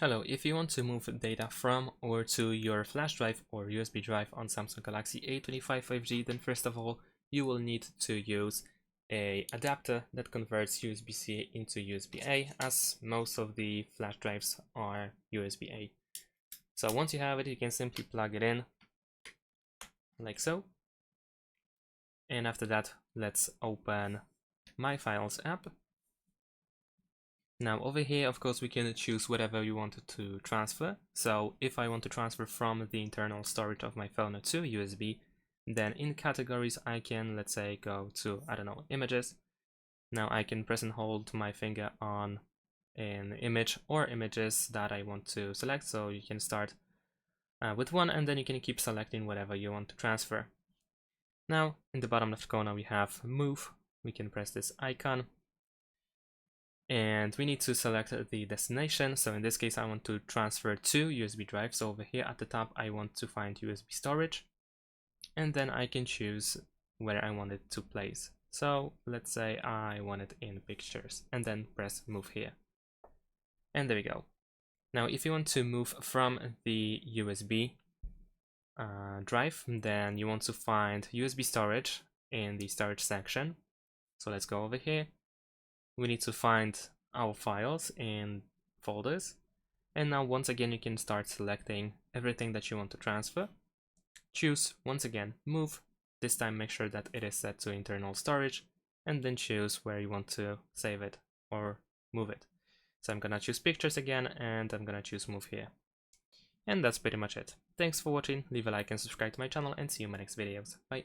Hello, if you want to move data from or to your flash drive or USB drive on Samsung Galaxy A25 5G, then first of all, you will need to use a adapter that converts USB-C into USB-A, as most of the flash drives are USB-A. So once you have it, you can simply plug it in like so. And after that, let's open My Files app. Now over here, of course, we can choose whatever you wanted to transfer. So if I want to transfer from the internal storage of my phone to USB, then in categories, I can, let's say, go to, I don't know, images. Now I can press and hold my finger on an image or images that I want to select. So you can start with one, and then you can keep selecting whatever you want to transfer. Now in the bottom left corner, we have move. We can press this icon. And we need to select the destination. So in this case, I want to transfer to USB drive. So over here at the top, I want to find USB storage. And then I can choose where I want it to place. So let's say I want it in pictures, and then press move here. And there we go. Now, if you want to move from the USB drive, then you want to find USB storage in the storage section. So let's go over here. We need to find our files in folders. And now once again, you can start selecting everything that you want to transfer. Choose once again, move. This time make sure that it is set to internal storage, and then choose where you want to save it or move it. So I'm gonna choose pictures again, and I'm gonna choose move here. And that's pretty much it. Thanks for watching, leave a like and subscribe to my channel, and see you in my next videos. Bye.